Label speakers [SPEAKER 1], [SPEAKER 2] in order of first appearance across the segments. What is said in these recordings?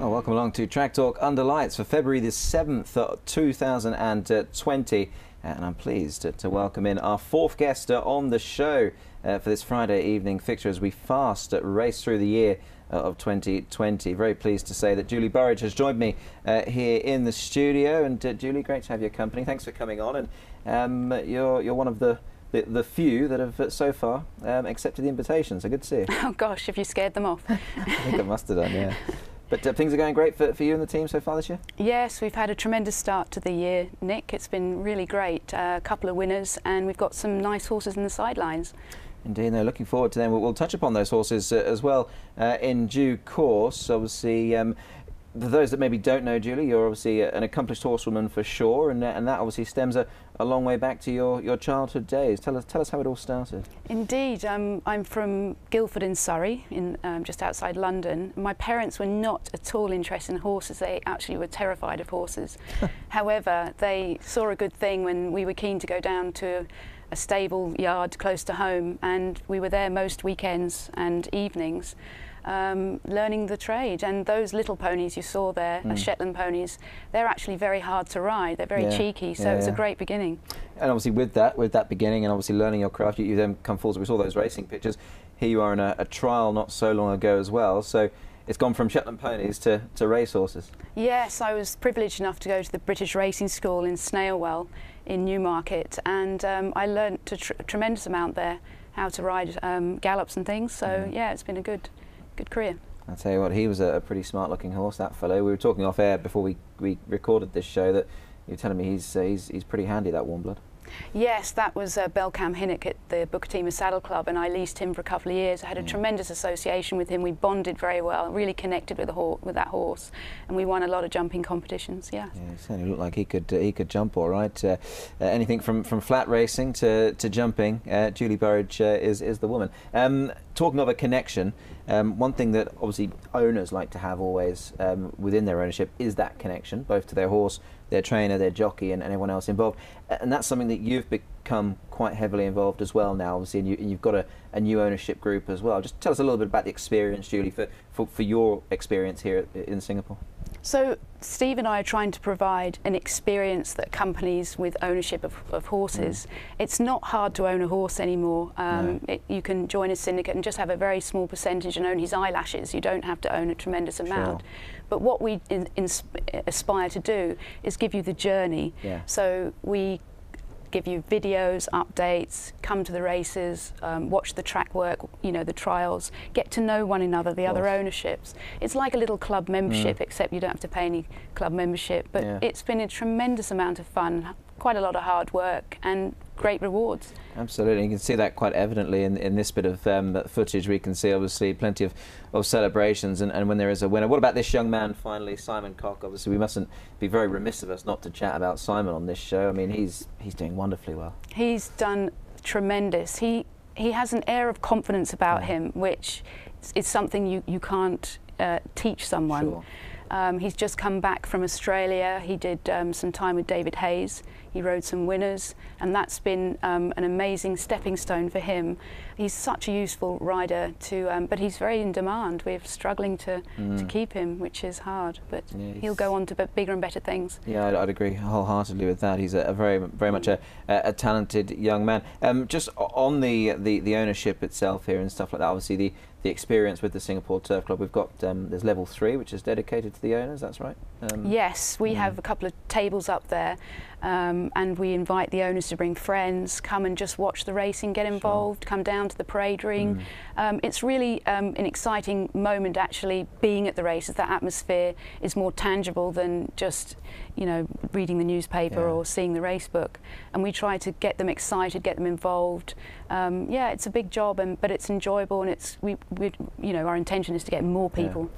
[SPEAKER 1] Well, welcome along to Track Talk Under Lights for February the 7th, 2020. And I'm pleased to welcome in our fourth guest on the show for this Friday evening fixture as we fast race through the year of 2020. Very pleased to say that Julie Burridge has joined me here in the studio. And Julie, great to have your company. Thanks for coming on. And you're one of the few that have so far accepted the invitation, so good to see you.
[SPEAKER 2] Oh gosh, have you scared them off?
[SPEAKER 1] I think I must have done, yeah. But things are going great for you and the team so far this year?
[SPEAKER 2] Yes, we've had a tremendous start to the year, Nick. It's been really great. A couple of winners, and we've got some nice horses in the sidelines. Indeed,
[SPEAKER 1] no, looking forward to them. We'll touch upon those horses as well in due course. Obviously, for those that maybe don't know, Julie, you're obviously an accomplished horsewoman for sure, and that obviously stems a long way back to your childhood days. Tell us how it all started.
[SPEAKER 2] Indeed, I'm from Guildford in Surrey, just outside London. My parents were not at all interested in horses. They actually were terrified of horses. However, they saw a good thing when we were keen to go down to a stable yard close to home, and we were there most weekends and evenings. Learning the trade, and those little ponies you saw there, Shetland ponies, they're actually very hard to ride. They're very cheeky, so it's a great beginning.
[SPEAKER 1] And obviously with that beginning, and obviously learning your craft, you then come forward. We saw those racing pictures. Here you are in a trial not so long ago as well. So it's gone from Shetland ponies to race horses. Yes,
[SPEAKER 2] I was privileged enough to go to the British Racing School in Snailwell in Newmarket, and I learnt a tremendous amount there, how to ride gallops and things. So yeah, it's been a good career.
[SPEAKER 1] I'll tell you what, he was a pretty smart looking horse, that fellow. We were talking off air before we recorded this show that you were telling me he's pretty handy, that warm blood.
[SPEAKER 2] Yes, that was Belcam Hinnock at the Bukatima Saddle Club, and I leased him for a couple of years. I had a tremendous association with him. We bonded very well, really connected with that horse, and we won a lot of jumping competitions. Yeah,
[SPEAKER 1] he certainly looked like he could jump all right. Anything from flat racing to jumping, Julie Burridge is the woman. Talking of a connection, one thing that obviously owners like to have always within their ownership is that connection, both to their horse, their trainer, their jockey, and everyone else involved. And that's something that you've become quite heavily involved as well now, obviously, and you've got a new ownership group as well. Just tell us a little bit about the experience, Julie, for your experience here in Singapore.
[SPEAKER 2] So Steve and I are trying to provide an experience that accompanies with ownership of horses. It's not hard to own a horse anymore. You can join a syndicate and just have a very small percentage and own his eyelashes. You don't have to own a tremendous amount. But what we aspire to do is give you the journey. So we give you videos, updates, come to the races, watch the track work, the trials, get to know one another, the other ownerships. It's like a little club membership, except you don't have to pay any club membership. But it's been a tremendous amount of fun, quite a lot of hard work, and great rewards.
[SPEAKER 1] Absolutely, you can see that quite evidently in this bit of footage. We can see obviously plenty of celebrations, and when there is a winner. What about this young man finally, Simon Cock? Obviously we mustn't be very remiss of us not to chat about Simon on this show. I mean, he's doing wonderfully well.
[SPEAKER 2] He's done tremendous. He has an air of confidence about him, which is something you can't teach someone. He's just come back from Australia. He did some time with David Hayes. He rode some winners, and that's been an amazing stepping stone for him. He's such a useful rider, but he's very in demand. We're struggling to keep him, which is hard, but he'll go on to bigger and better things. Yeah,
[SPEAKER 1] I'd agree wholeheartedly with that. He's a very much a talented young man. Just on the ownership itself here and stuff like that, obviously the experience with the Singapore Turf Club, we've got there's level 3, which is dedicated to the owners, that's right?
[SPEAKER 2] Yes, we have a couple of tables up there, and we invite the owners to bring friends, come and just watch the racing, get involved, come down to the parade ring. It's really an exciting moment actually being at the races. That atmosphere is more tangible than just reading the newspaper or seeing the race book, and we try to get them excited, get them involved. It's a big job, but it's enjoyable, and our intention is to get more people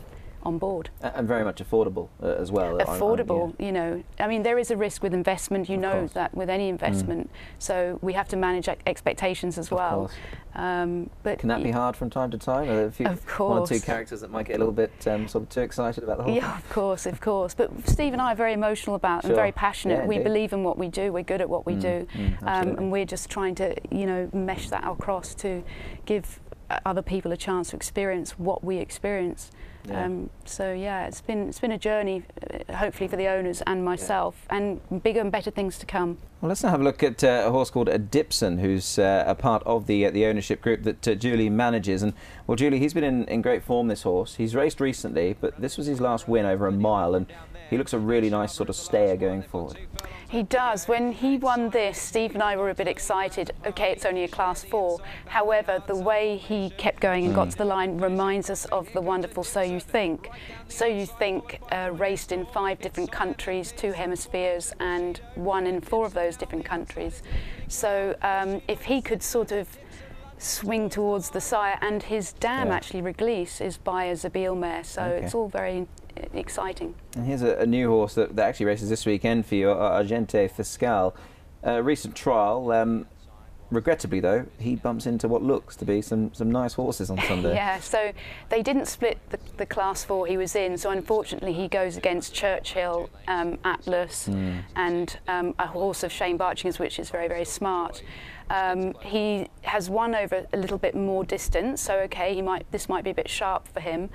[SPEAKER 2] on board. And
[SPEAKER 1] very much affordable as well.
[SPEAKER 2] Affordable, I mean, there is a risk with investment, that with any investment, so we have to manage expectations as well.
[SPEAKER 1] But can that be hard from time to time? Are there a few, one or two characters that might get a little bit sort of too excited about the whole thing?
[SPEAKER 2] Yeah, of course. But Steve and I are very emotional about and very passionate. We believe in what we do. We're good at what we do, and we're just trying to, mesh that across to give other people a chance to experience what we experience.
[SPEAKER 1] Yeah.
[SPEAKER 2] So yeah, it's been a journey, hopefully for the owners and myself, and bigger and better things to come.
[SPEAKER 1] Well, let's now have a look at a horse called Dipson, who's a part of the ownership group that Julie manages. And well, Julie, he's been in great form, this horse. He's raced recently, but this was his last win over a mile, and he looks a really nice sort of stayer going forward.
[SPEAKER 2] He does. When he won this, Steve and I were a bit excited. Okay, it's only a Class 4. However, the way he kept going and got to the line reminds us of the wonderful So You Think. So You Think raced in 5 different countries, 2 hemispheres, and won in 4 of those different countries. So if he could sort of swing towards the sire, and his dam actually, Reglisse, is by a Zabeel mare, so it's all very exciting.
[SPEAKER 1] And here's a new horse that actually races this weekend for you, Agente Fiscal. Recent trial. Regrettably, though, he bumps into what looks to be some nice horses on Sunday.
[SPEAKER 2] Yeah, so they didn't split the Class 4 he was in, so unfortunately he goes against Churchill, Atlas, and a horse of Shane Barchinger's, which is very, very smart. He has won over a little bit more distance, so okay, this might be a bit sharp for him.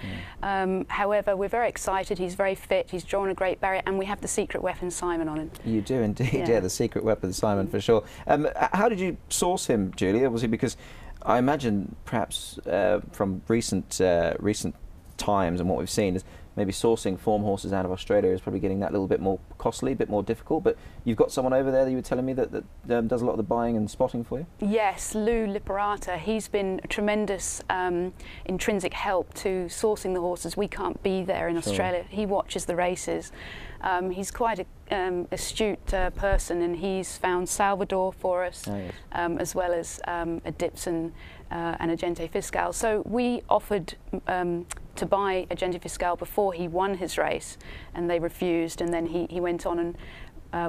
[SPEAKER 2] However, we're very excited. He's very fit. He's drawn a great barrier, and we have the secret weapon Simon on him.
[SPEAKER 1] You do indeed, yeah, the secret weapon Simon for sure. How did you source him, Julia? Was it because I imagine perhaps from recent times and what we've seen is maybe sourcing form horses out of Australia is probably getting that little bit more costly, a bit more difficult, but you've got someone over there that you were telling me that does a lot of the buying and spotting for you? Yes,
[SPEAKER 2] Lou Liparata. He's been a tremendous intrinsic help to sourcing the horses. We can't be there in Australia. He watches the races. He's quite an astute person, and he's found Salvador for us, as well as a Dipson and Agente Fiscal. So we offered to buy Agente Fiscal before he won his race, and they refused, and then he went on and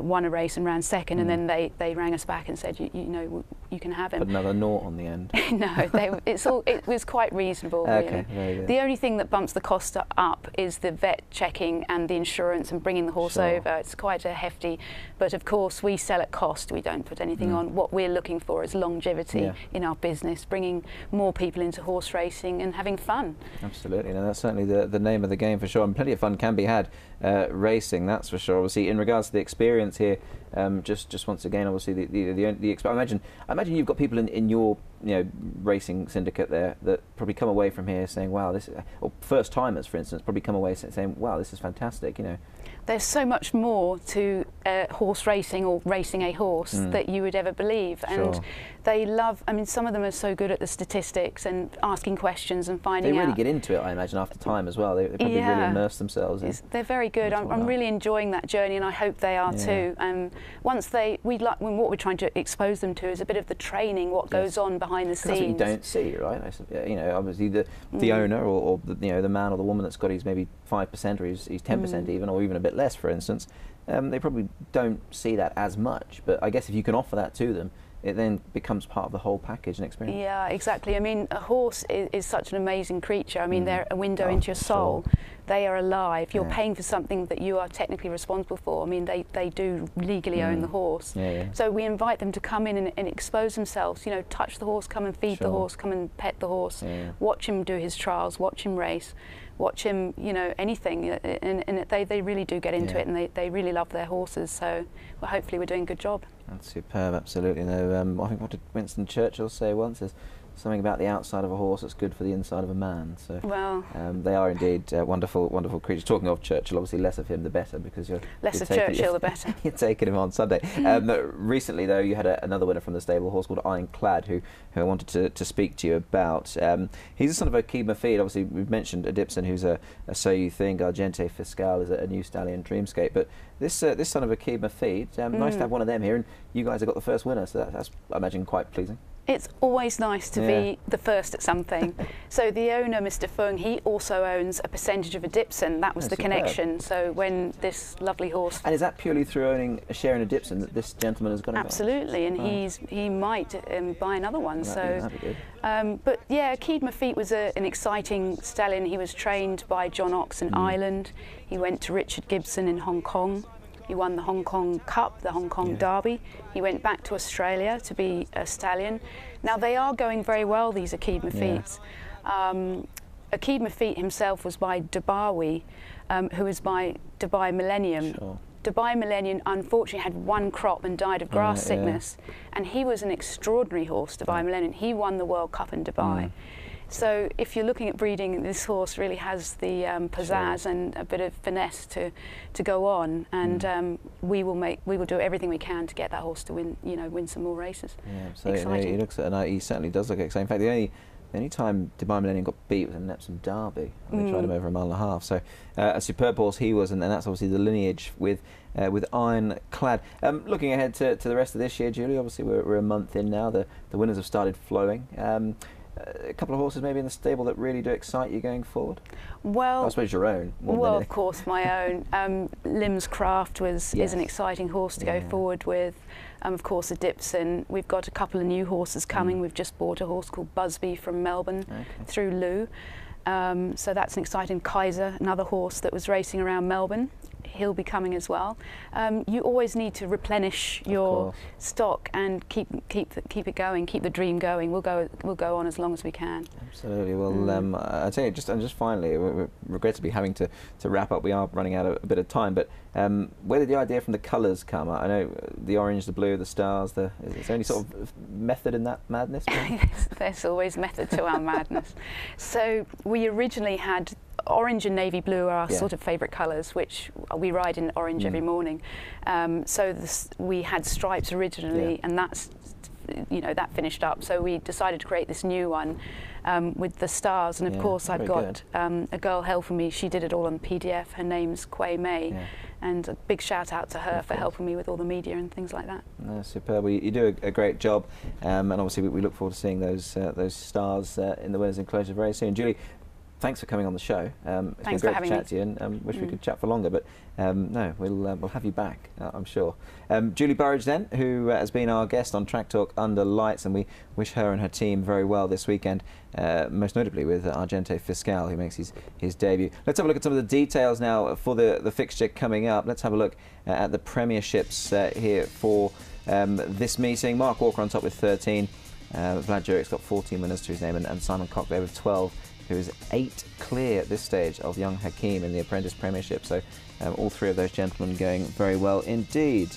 [SPEAKER 2] won a race and ran second, and then they rang us back and said, you know, you can have him.
[SPEAKER 1] But another naught on the end.
[SPEAKER 2] No, it was quite reasonable.
[SPEAKER 1] Okay,
[SPEAKER 2] really.
[SPEAKER 1] very good.
[SPEAKER 2] The only thing that bumps the cost up is the vet checking and the insurance and bringing the horse over. It's quite a hefty, but of course we sell at cost. We don't put anything on. What we're looking for is longevity in our business, bringing more people into horse racing and having fun.
[SPEAKER 1] Absolutely, and that's certainly the name of the game for sure. And plenty of fun can be had racing, that's for sure. Obviously, in regards to the experience here, just once again, obviously I imagine you've got people in your racing syndicate there that probably come away from here saying, wow, this, or first timers for instance, probably come away saying, wow, this is fantastic.
[SPEAKER 2] There's so much more to horse racing or racing a horse that you would ever believe, and they love. I mean, some of them are so good at the statistics and asking questions and finding out.
[SPEAKER 1] They really get into it, I imagine, after time as well. They probably really immerse themselves.
[SPEAKER 2] They're very good. I'm really enjoying that journey, and I hope they are too. Once what we're trying to expose them to is a bit of the training, what goes on behind the scenes.
[SPEAKER 1] That's what you don't see, right? Obviously the owner or the man or the woman that's got his maybe 5% or he's 10% even, or even a bit less, for instance, they probably don't see that as much. But I guess if you can offer that to them, it then becomes part of the whole package and experience. Yeah,
[SPEAKER 2] exactly. I mean, a horse is such an amazing creature. I mean, they're a window into your soul. They are alive. You're paying for something that you are technically responsible for. I mean, they do legally own the horse. So we invite them to come in and expose themselves, touch the horse, come and feed the horse, come and pet the horse, watch him do his trials, watch him race, watch him, anything, and they really do get into it, and they really love their horses. So hopefully we're doing a good job. That's
[SPEAKER 1] superb, absolutely. No, I think what did Winston Churchill say once is something about the outside of a horse that's good for the inside of a man. So they are indeed wonderful, wonderful creatures. Talking of Churchill, obviously less of him the better, because you're
[SPEAKER 2] Churchill the better.
[SPEAKER 1] You're taking him on Sunday. Recently, though, you had another winner from the stable, a horse called Ironclad, who I wanted to speak to you about. He's a son of a Keeb Mafid. Obviously, we've mentioned a Dipson, who's a So You Think. Agente Fiscal is a new stallion, Dreamscape. But this son of a Keeb Mafid, nice to have one of them here, and you guys have got the first winner, so that's I imagine quite pleasing.
[SPEAKER 2] It's always nice to be the first at something. So the owner, Mr. Fung, he also owns a percentage of a Dipson. That was the connection. So when this lovely horse...
[SPEAKER 1] And is that purely through owning a share in a Dipson that this gentleman has got involved?
[SPEAKER 2] Absolutely, and he might buy another one.
[SPEAKER 1] That'd be good.
[SPEAKER 2] But yeah, Keeb Mafid was an exciting stallion. He was trained by John Ox in Ireland. He went to Richard Gibson in Hong Kong. He won the Hong Kong Cup, the Hong Kong Derby. He went back to Australia to be a stallion. Now they are going very well, these Akid Mafits. Akid Mafit himself was by Dubawi, who is by Dubai Millennium.
[SPEAKER 1] Sure.
[SPEAKER 2] Dubai Millennium unfortunately had one crop and died of grass sickness, and he was an extraordinary horse, Dubai Millennium. He won the World Cup in Dubai. So if you're looking at breeding, this horse really has the pizzazz and a bit of finesse to go on, and we will do everything we can to get that horse to win, win some more races.
[SPEAKER 1] Yeah, so he looks at, he certainly does look exciting. In fact, the only time Dubai Millennium got beat was in an Epsom Derby. They tried him over a mile and a half. So a superb horse he was, and that's obviously the lineage with Ironclad. Looking ahead to the rest of this year, Julie, obviously we're a month in now. The winners have started flowing. A couple of horses maybe in the stable that really do excite you going forward?
[SPEAKER 2] Well,
[SPEAKER 1] I suppose your own.
[SPEAKER 2] Well, of course, my own. Lim's Craft is an exciting horse to go forward with. Of course, a Dipson. We've got a couple of new horses coming. We've just bought a horse called Busby from Melbourne through Lou. So that's an exciting. Kaiser, another horse that was racing around Melbourne. He'll be coming as well. You always need to replenish your stock and keep it going, keep the dream going. We'll go on as long as we can.
[SPEAKER 1] Absolutely. Well, I tell you, just finally, we regrettably having to wrap up. We are running out of a bit of time. But where did the idea from the colours come? I know the orange, the blue, the stars. Is there any sort of method in that madness?
[SPEAKER 2] There's always method to our madness. So we originally had orange and navy blue are our sort of favourite colours, which we ride in orange every morning. So we had stripes originally, and that's that finished up. So we decided to create this new one with the stars, and of course I've got a girl helping me. She did it all on PDF. Her name's Quay May. And a big shout out to her for helping me with all the media and things like that.
[SPEAKER 1] Superb. Well, you do a great job, and obviously we look forward to seeing those stars in the winners' enclosure very soon. Julie, thanks for coming on the show. It's been great to chat to you, and wish we could chat for longer, but no, we'll have you back, I'm sure. Julie Burridge then, who has been our guest on Track Talk Under Lights, and we wish her and her team very well this weekend, most notably with Argente Fiscal, who makes his debut. Let's have a look at some of the details now for the fixture coming up. Let's have a look at the premierships here for this meeting. Mark Walker on top with 13. Vlad Jurik's got 14 winners to his name, and Simon Cock there with 12. Who is 8 clear at this stage of Young Hakeem in the Apprentice Premiership. So all three of those gentlemen going very well indeed.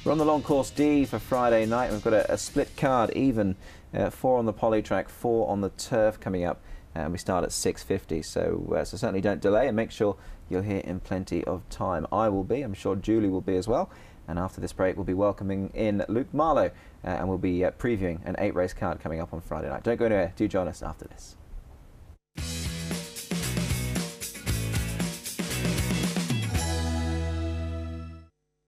[SPEAKER 1] We're on the long course D for Friday night. We've got a split card, even 4 on the poly track, 4 on the turf coming up. And we start at 6:50. So certainly don't delay, and make sure you're here in plenty of time. I will be, I'm sure Julie will be as well. And after this break, we'll be welcoming in Luke Marlowe, and we'll be previewing an 8-race card coming up on Friday night. Don't go anywhere. Do join us after this.